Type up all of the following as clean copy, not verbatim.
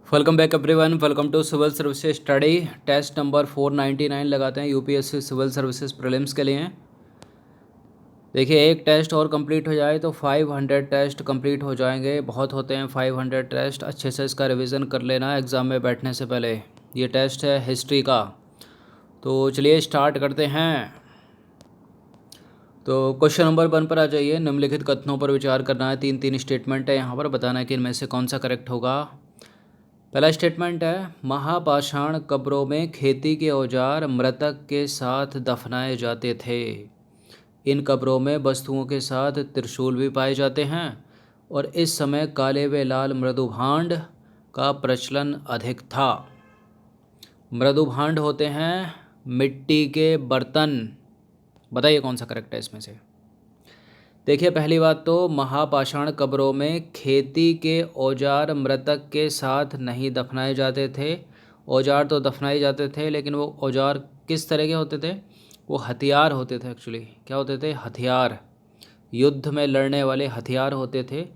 Welcome back everyone. Welcome to civil services study. Test number 499 लगाते हैं UPSC civil services prelims के लिए। देखिए, एक टेस्ट और कंप्लीट हो जाए तो 500 टेस्ट कंप्लीट हो जाएंगे। बहुत होते हैं 500 टेस्ट। अच्छे से इसका रिवीजन कर लेना एग्ज़ाम में बैठने से पहले। ये टेस्ट है हिस्ट्री का। तो चलिए स्टार्ट करते हैं। तो क्वेश्चन नंबर 1 पर आ जाइए। निम्नलिखित कथनों पर विचार करना है। तीन स्टेटमेंट है यहाँ पर, बताना है कि इनमें से कौन सा करेक्ट होगा। पहला स्टेटमेंट है, महापाषाण कब्रों में खेती के औजार मृतक के साथ दफनाए जाते थे। इन कब्रों में वस्तुओं के साथ त्रिशूल भी पाए जाते हैं और इस समय काले व लाल मृदुभांड का प्रचलन अधिक था। मृदुभांड होते हैं मिट्टी के बर्तन। बताइए कौन सा करेक्ट है इसमें से। देखिए, पहली बात तो महापाषाण कब्रों में खेती के औजार मृतक के साथ नहीं दफनाए जाते थे। औजार तो दफनाए जाते थे, लेकिन वो औजार किस तरह के होते थे? वो हथियार होते थे। एक्चुअली क्या होते थे? हथियार। युद्ध में लड़ने वाले हथियार होते थे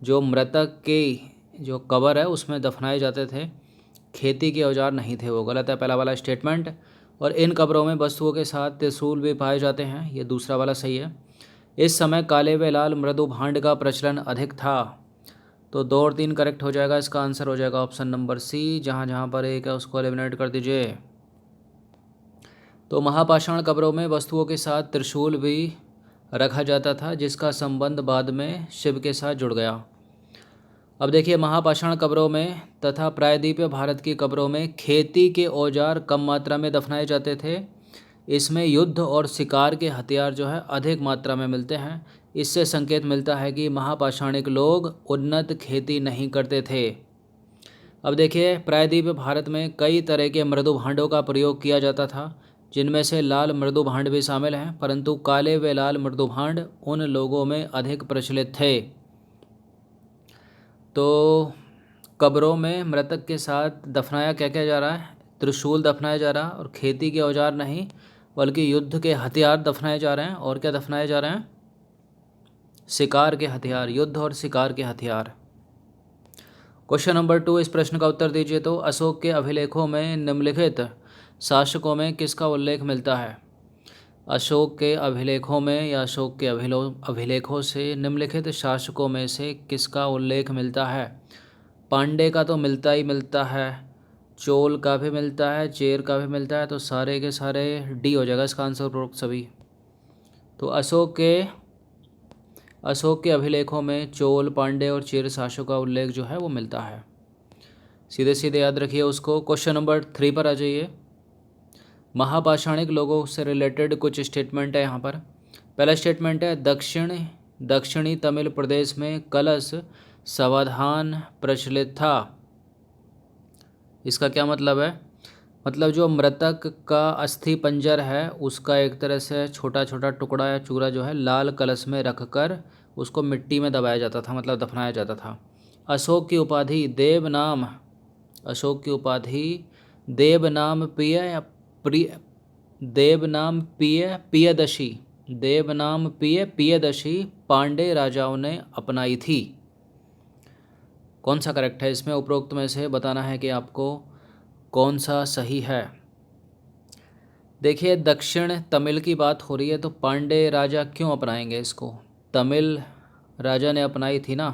जो मृतक के जो कब्र है उसमें दफनाए जाते थे। खेती के औजार नहीं थे। वो गलत है पहला वाला स्टेटमेंट। और इन कब्रों में वस्तुओं के साथ त्रिशूल भी पाए जाते हैं, ये दूसरा वाला सही है। इस समय काले व लाल मृदुभांड का प्रचलन अधिक था। तो 2 और 3 करेक्ट हो जाएगा। इसका आंसर हो जाएगा ऑप्शन नंबर सी। जहाँ जहाँ पर एक है उसको एलिमिनेट कर दीजिए। तो महापाषाण कब्रों में वस्तुओं के साथ त्रिशूल भी रखा जाता था, जिसका संबंध बाद में शिव के साथ जुड़ गया। अब देखिए, महापाषाण कब्रों में तथा प्रायद्वीपीय भारत की कब्रों में खेती के औजार कम मात्रा में दफनाए जाते थे। इसमें युद्ध और शिकार के हथियार जो है अधिक मात्रा में मिलते हैं। इससे संकेत मिलता है कि महापाषाणिक लोग उन्नत खेती नहीं करते थे। अब देखिए, प्रायद्वीपीय भारत में कई तरह के मृदुभांडों का प्रयोग किया जाता था, जिनमें से लाल मृदुभांड भी शामिल हैं, परंतु काले व लाल मृदुभांड उन लोगों में अधिक प्रचलित थे। तो कब्रों में मृतक के साथ दफनाया क्या क्या जा रहा है? त्रिशूल दफनाया जा रहा है, और खेती के औजार नहीं बल्कि युद्ध के हथियार दफनाए जा रहे हैं। और क्या दफनाए जा रहे हैं? शिकार के हथियार। युद्ध और शिकार के हथियार। क्वेश्चन नंबर 2, इस प्रश्न का उत्तर दीजिए। तो अशोक के अभिलेखों में निम्नलिखित शासकों में किसका उल्लेख मिलता है? अशोक के अभिलेखों में या अशोक के अभिलेखों से निम्नलिखित शासकों में से किसका उल्लेख मिलता है? पांडे का तो मिलता ही मिलता है, चोल का भी मिलता है, चेर का भी मिलता है। तो सारे के सारे डी हो जाएगा इसका आंसर, उपरोक्त सभी। तो अशोक के अभिलेखों में चोल, पांडे और चेर शासकों का उल्लेख जो है वो मिलता है। सीधे सीधे याद रखिए उसको। क्वेश्चन नंबर 3 पर आ जाइए। महापाषाणिक लोगों से रिलेटेड कुछ स्टेटमेंट है यहाँ पर। पहला स्टेटमेंट है, दक्षिणी तमिल प्रदेश में कलश समाधान प्रचलित था। इसका क्या मतलब है? मतलब जो मृतक का अस्थि पंजर है उसका एक तरह से छोटा छोटा टुकड़ा या चूरा जो है लाल कलश में रखकर उसको मिट्टी में दबाया जाता था, मतलब दफनाया जाता था। अशोक की उपाधि देवनाम प्रिय या प्रिय देवनाम पियदशी पांडे राजाओं ने अपनाई थी। कौन सा करेक्ट है इसमें? उपरोक्त में से बताना है कि आपको कौन सा सही है। देखिए, दक्षिण तमिल की बात हो रही है तो पांडे राजा क्यों अपनाएंगे इसको? तमिल राजा ने अपनाई थी ना।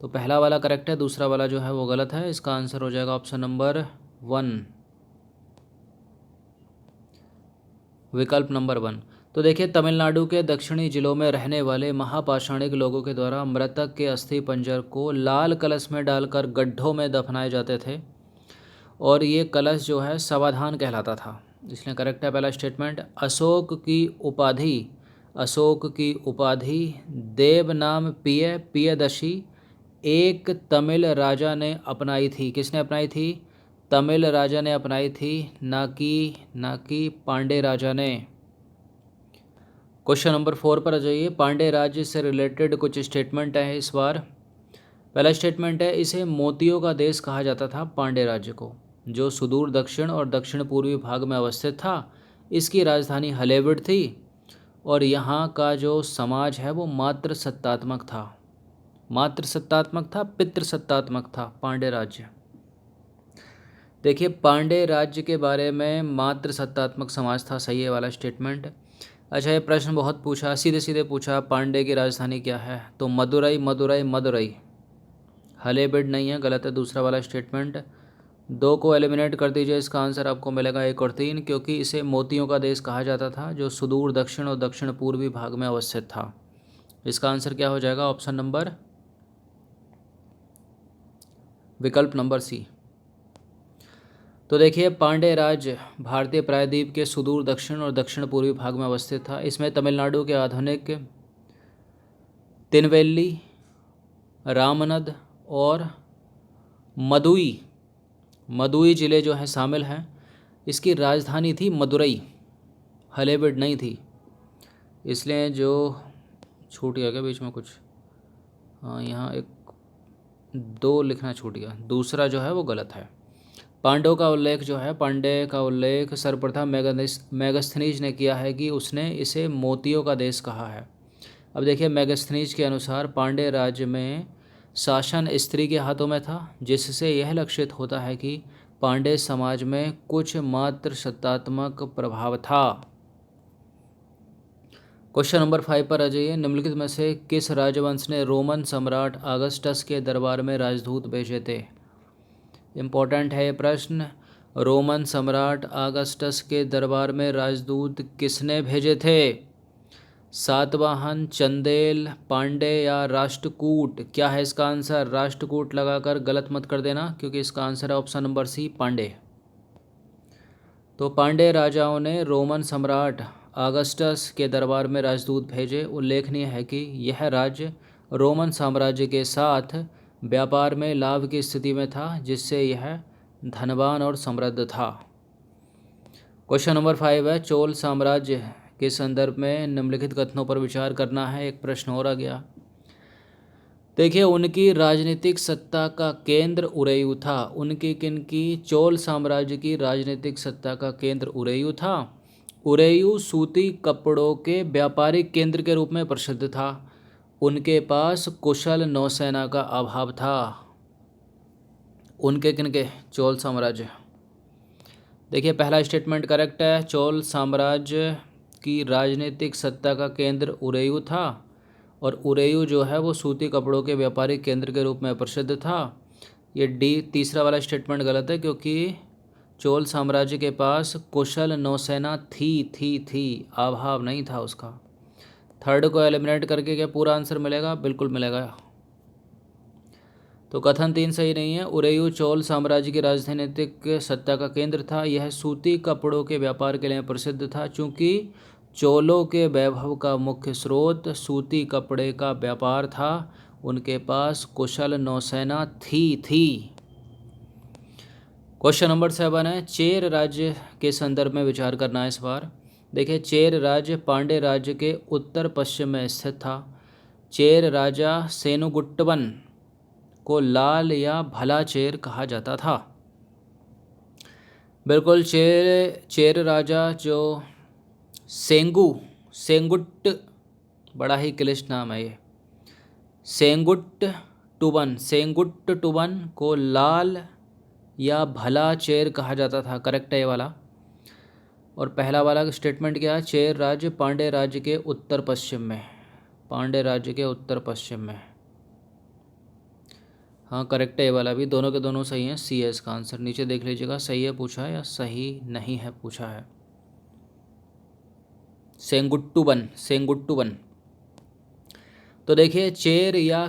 तो पहला वाला करेक्ट है, दूसरा वाला जो है वो गलत है। इसका आंसर हो जाएगा ऑप्शन नंबर 1, विकल्प नंबर 1। तो देखिए, तमिलनाडु के दक्षिणी जिलों में रहने वाले महापाषाणिक लोगों के द्वारा मृतक के अस्थि पंजर को लाल कलश में डालकर गड्ढों में दफनाए जाते थे, और ये कलश जो है समाधान कहलाता था। इसलिए करेक्ट है पहला स्टेटमेंट। अशोक की उपाधि देवनाम पियदशी एक तमिल राजा ने अपनाई थी। किसने अपनाई थी? तमिल राजा ने अपनाई थी, ना कि पांडे राजा ने। क्वेश्चन नंबर 4 पर आ जाइए। पांडे राज्य से रिलेटेड कुछ स्टेटमेंट है इस बार। पहला स्टेटमेंट है, इसे मोतियों का देश कहा जाता था पांडे राज्य को, जो सुदूर दक्षिण और दक्षिण पूर्वी भाग में अवस्थित था। इसकी राजधानी हलेबिड थी और यहाँ का जो समाज है वो मात्र सत्तात्मक था, पितृसत्तात्मक था पांडे राज्य। देखिए पांड्य राज्य के बारे में मात्र सत्तात्मक समाज था, सही है वाला स्टेटमेंट। अच्छा ये प्रश्न बहुत पूछा, सीधे सीधे पूछा पांड्य की राजधानी क्या है, तो मदुरई मदुरई मदुरई। हलेबीड नहीं है, गलत है दूसरा वाला स्टेटमेंट। 2 को एलिमिनेट कर दीजिए, इसका आंसर आपको मिलेगा 1 और 3, क्योंकि इसे मोतियों का देश कहा जाता था जो सुदूर दक्षिण और दक्षिण पूर्वी भाग में अवस्थित था। इसका आंसर क्या हो जाएगा, ऑप्शन नंबर, विकल्प नंबर सी। तो देखिए पांड्य राज्य भारतीय प्रायद्वीप के सुदूर दक्षिण और दक्षिण पूर्वी भाग में अवस्थित था। इसमें तमिलनाडु के आधुनिक तिनवेल्ली, रामनद और मदुई मदुई ज़िले जो हैं शामिल हैं। इसकी राजधानी थी मदुरई, हलेबीड नहीं थी, इसलिए जो छूट गया क्या बीच में कुछ, हाँ यहाँ एक 2 लिखना छूट गया, दूसरा जो है वो गलत है। पांड्य का उल्लेख सर्वप्रथम मेगस्थनीज ने किया है कि उसने इसे मोतियों का देश कहा है। अब देखिए मेगस्थनीज के अनुसार पांड्य राज्य में शासन स्त्री के हाथों में था, जिससे यह लक्षित होता है कि पांड्य समाज में कुछ मात्र सत्तात्मक प्रभाव था। क्वेश्चन नंबर 5 पर आ जाइए। निम्नलिखित में से किस राजवंश ने रोमन सम्राट ऑगस्टस के दरबार में राजदूत भेजे थे। इम्पोर्टेंट है ये प्रश्न। रोमन सम्राट ऑगस्टस के दरबार में राजदूत किसने भेजे थे। सातवाहन, चंदेल, पांडे या राष्ट्रकूट। क्या है इसका आंसर, राष्ट्रकूट लगाकर गलत मत कर देना, क्योंकि इसका आंसर है ऑप्शन नंबर सी, पांडे। तो पांड्य राजाओं ने रोमन सम्राट ऑगस्टस के दरबार में राजदूत भेजे। उल्लेखनीय है कि यह राज्य रोमन साम्राज्य के साथ व्यापार में लाभ की स्थिति में था, जिससे यह धनवान और समृद्ध था। क्वेश्चन नंबर 5 है, चोल साम्राज्य के संदर्भ में निम्नलिखित कथनों पर विचार करना है। एक प्रश्न और आ गया। देखिए उनकी राजनीतिक सत्ता का केंद्र उरेयू था। उनकी किनकी, चोल साम्राज्य की राजनीतिक सत्ता का केंद्र उरेयू था। उरेयू सूती कपड़ों के व्यापारिक केंद्र के रूप में प्रसिद्ध था। उनके पास कुशल नौसेना का अभाव था। उनके किनके, चोल साम्राज्य। देखिए पहला स्टेटमेंट करेक्ट है, चोल साम्राज्य की राजनीतिक सत्ता का केंद्र उरेयू था और उरेयू जो है वो सूती कपड़ों के व्यापारिक केंद्र के रूप में प्रसिद्ध था। ये डी तीसरा वाला स्टेटमेंट गलत है, क्योंकि चोल साम्राज्य के पास कुशल नौसेना थी, अभाव नहीं था उसका। थर्ड को एलिमिनेट करके क्या पूरा आंसर मिलेगा, बिल्कुल मिलेगा। तो कथन 3 सही नहीं है। उरेयू चोल साम्राज्य की राजनीतिक सत्ता का केंद्र था। यह सूती कपड़ों के व्यापार के लिए प्रसिद्ध था। चूँकि चोलों के वैभव का मुख्य स्रोत सूती कपड़े का व्यापार था, उनके पास कुशल नौसेना थी। क्वेश्चन नंबर 7 है, चेर राज्य के संदर्भ में विचार करना है इस बार। देखिए चेर राज्य पांड्य राज्य के उत्तर पश्चिम में स्थित था। चेर राजा सेनुगुट्टवन को लाल या भला चेर कहा जाता था। बिल्कुल, चेर राजा जो सेंगुट्ट, बड़ा ही क्लिष्ट नाम है ये, सेंगुट्टुवन को लाल या भला चेर कहा जाता था। करेक्ट है ये वाला। और पहला वाला स्टेटमेंट क्या है, चेर राज्य पांड्य राज्य के उत्तर पश्चिम में, पांड्य राज्य के उत्तर पश्चिम में। हाँ करेक्ट है ये वाला भी, दोनों के दोनों सही हैं। सी है इसका आंसर। नीचे देख लीजिएगा सही है पूछा है या सही नहीं है पूछा है। सेंगुट्टुवन। तो देखिए चेर या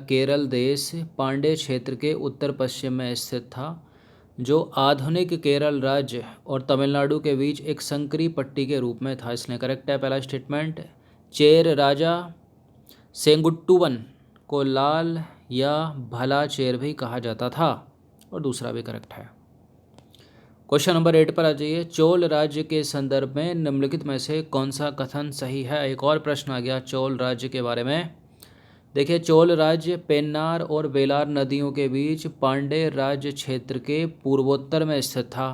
केरल देश पांड्य क्षेत्र के उत्तर पश्चिम में स्थित था, जो आधुनिक केरल राज्य और तमिलनाडु के बीच एक संकरी पट्टी के रूप में था। इसलिए करेक्ट है पहला स्टेटमेंट। चेर राजा सेंगुट्टुवन को लाल या भला चेर भी कहा जाता था, और दूसरा भी करेक्ट है। क्वेश्चन नंबर 8 पर आ जाइए। चोल राज्य के संदर्भ में निम्नलिखित में से कौन सा कथन सही है। एक और प्रश्न आ गया चोल राज्य के बारे में। देखिए चोल राज्य पेन्नार और वेलार नदियों के बीच पांड्य राज्य क्षेत्र के पूर्वोत्तर में स्थित था।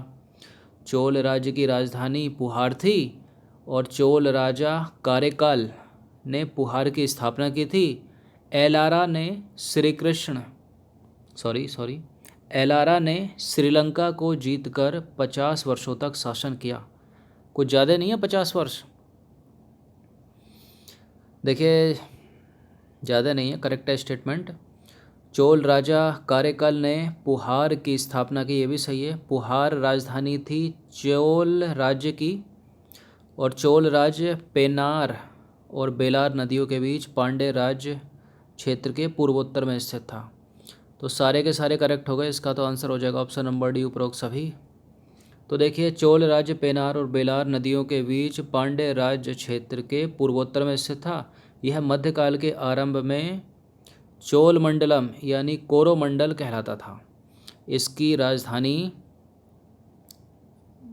चोल राज्य की राजधानी पुहार थी और चोल राजा कारेकाल ने पुहार की स्थापना की थी। एलारा ने श्रीलंका को जीतकर 50 वर्षों तक शासन किया? कुछ ज़्यादा नहीं है 50 वर्ष। देखिए ज़्यादा नहीं है, करेक्ट है स्टेटमेंट। चोल राजा कारेकल ने पुहार की स्थापना की, ये भी सही है। पुहार राजधानी थी चोल राज्य की, और चोल राज्य पेन्नार और बेलार नदियों के बीच पांड्य राज्य क्षेत्र के पूर्वोत्तर में स्थित था। तो सारे के सारे करेक्ट हो गए। इसका तो आंसर हो जाएगा ऑप्शन नंबर डी, उपरोक्त सभी। तो देखिए चोल राज्य पेनार और बेलार नदियों के बीच पांड्य राज्य क्षेत्र के पूर्वोत्तर में स्थित था। यह मध्यकाल के आरंभ में चोल मंडलम यानी कोरोमंडल कहलाता था। इसकी राजधानी,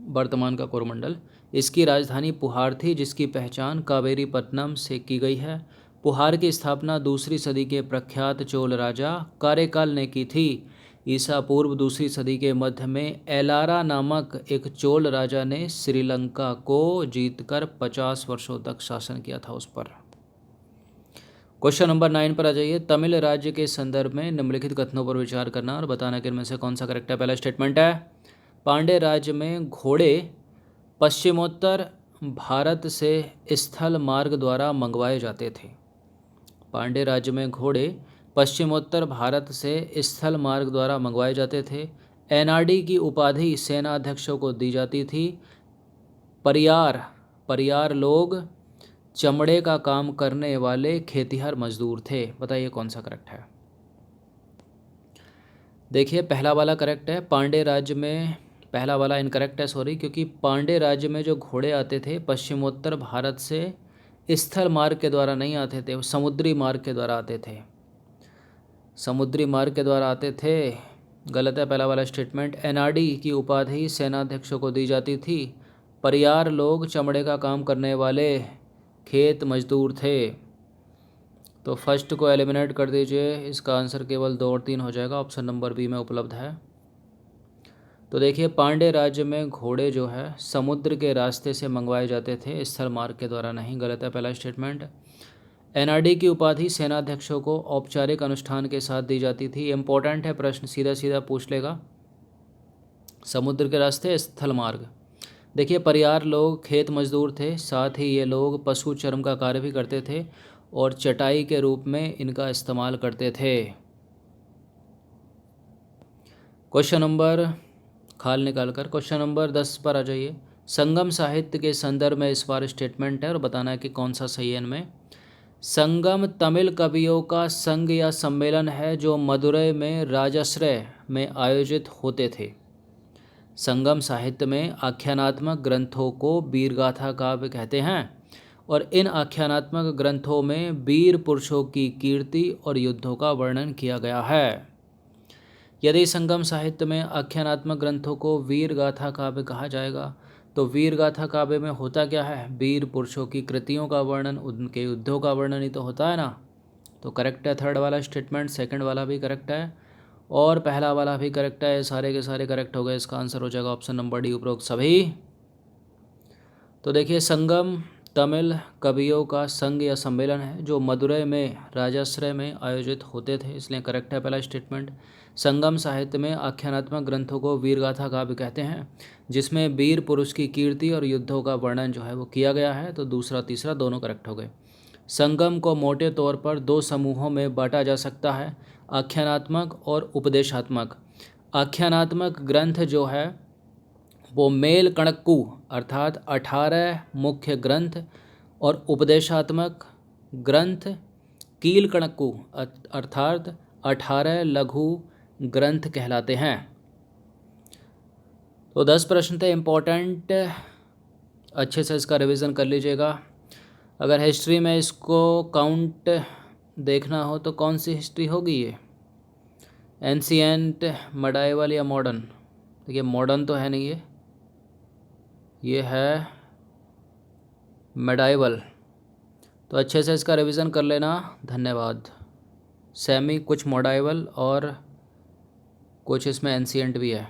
वर्तमान का कोरोमंडल, इसकी राजधानी पुहार थी, जिसकी पहचान कावेरीपट्टनम से की गई है। पुहार की स्थापना दूसरी सदी के प्रख्यात चोल राजा कारेकाल ने की थी। ईसा पूर्व दूसरी सदी के मध्य में एलारा नामक एक चोल राजा ने श्रीलंका को जीतकर 50 वर्षों तक शासन किया था उस पर। क्वेश्चन नंबर 9 पर आ जाइए। तमिल राज्य के संदर्भ में निम्नलिखित कथनों पर विचार करना और बताना कि इनमें से कौन सा करेक्ट है। पहला स्टेटमेंट है, पांड्य राज्य में घोड़े पश्चिमोत्तर भारत से स्थल मार्ग द्वारा मंगवाए जाते थे। पांड्य राज्य में घोड़े पश्चिमोत्तर भारत से स्थल मार्ग द्वारा मंगवाए जाते थे। एनआरडी की उपाधि सेनाध्यक्षों को दी जाती थी। परियार लोग चमड़े का काम करने वाले खेतिहर मजदूर थे। बताइए कौन सा करेक्ट है। देखिए पहला वाला करेक्ट है। पांड्य राज्य में, पहला वाला इनकरेक्ट है, सॉरी, क्योंकि पांड्य राज्य में जो घोड़े आते थे पश्चिमोत्तर भारत से स्थल मार्ग के द्वारा नहीं आते थे, वो समुद्री मार्ग के द्वारा आते थे। समुद्री मार्ग के द्वारा आते थे, गलत है पहला वाला स्टेटमेंट। एनआरडी की उपाधि सेनाध्यक्षों को दी जाती थी। परियार लोग चमड़े का काम करने वाले खेत मजदूर थे। तो फर्स्ट को एलिमिनेट कर दीजिए, इसका आंसर केवल 2 और 3 हो जाएगा। ऑप्शन नंबर बी में उपलब्ध है। तो देखिए पांड्य राज्य में घोड़े जो है समुद्र के रास्ते से मंगवाए जाते थे, स्थल मार्ग के द्वारा नहीं। गलत है पहला स्टेटमेंट। एनआरडी की उपाधि सेनाध्यक्षों को औपचारिक अनुष्ठान के साथ दी जाती थी। इम्पोर्टेंट है प्रश्न, सीधा सीधा पूछ लेगा। समुद्र के रास्ते, स्थल मार्ग। देखिए परियार लोग खेत मजदूर थे, साथ ही ये लोग पशु चर्म का कार्य भी करते थे और चटाई के रूप में इनका इस्तेमाल करते थे। क्वेश्चन नंबर, खाल निकाल कर क्वेश्चन नंबर 10 पर आ जाइए। संगम साहित्य के संदर्भ में इस बार स्टेटमेंट है और बताना है कि कौन सा सही है इनमें। संगम तमिल कवियों का संघ या सम्मेलन है जो मदुरै में राजाश्रय में आयोजित होते थे। संगम साहित्य में आख्यानात्मक ग्रंथों को वीरगाथा काव्य कहते हैं और इन आख्यानात्मक ग्रंथों में वीर पुरुषों की कीर्ति और युद्धों का वर्णन किया गया है। यदि संगम साहित्य में आख्यानात्मक ग्रंथों को वीरगाथा काव्य कहा जाएगा तो वीरगाथा काव्य में होता क्या है? वीर पुरुषों की कृतियों का वर्णन, उनके युद्धों का वर्णन ही तो होता है ना। तो करेक्ट है थर्ड वाला स्टेटमेंट, सेकंड वाला भी करेक्ट है और पहला वाला भी करेक्ट है। सारे के सारे करेक्ट हो गए। इसका आंसर हो जाएगा ऑप्शन नंबर डी, उपरोक्त सभी। तो देखिए संगम तमिल कवियों का संघ या सम्मेलन है जो मदुरै में राजाश्रय में आयोजित होते थे, इसलिए करेक्ट है पहला स्टेटमेंट। संगम साहित्य में आख्यानात्मक ग्रंथों को वीरगाथा काव्य कहते हैं जिसमें वीर पुरुष की कीर्ति और युद्धों का वर्णन जो है वो किया गया है। तो दूसरा तीसरा दोनों करेक्ट हो गए। संगम को मोटे तौर पर 2 समूहों में बांटा जा सकता है, आख्यानात्मक और उपदेशात्मक। आख्यानात्मक ग्रंथ जो है वो मेल कणक्कू अर्थात 18 मुख्य ग्रंथ और उपदेशात्मक ग्रंथ कील कणक्कू अर्थात 18 लघु ग्रंथ कहलाते हैं। तो 10 प्रश्न थे इम्पोर्टेंट, अच्छे से इसका रिवीजन कर लीजिएगा। अगर हिस्ट्री में इसको काउंट देखना हो तो कौन सी हिस्ट्री होगी ये? एंशिएंट, मेडाइवल या मॉडर्न? देखिए मॉडर्न तो है नहीं, ये है मेडाइवल। तो अच्छे से इसका रिवीजन कर लेना। धन्यवाद। सेमी कुछ मेडाइवल और कुछ इसमें एंशिएंट भी है।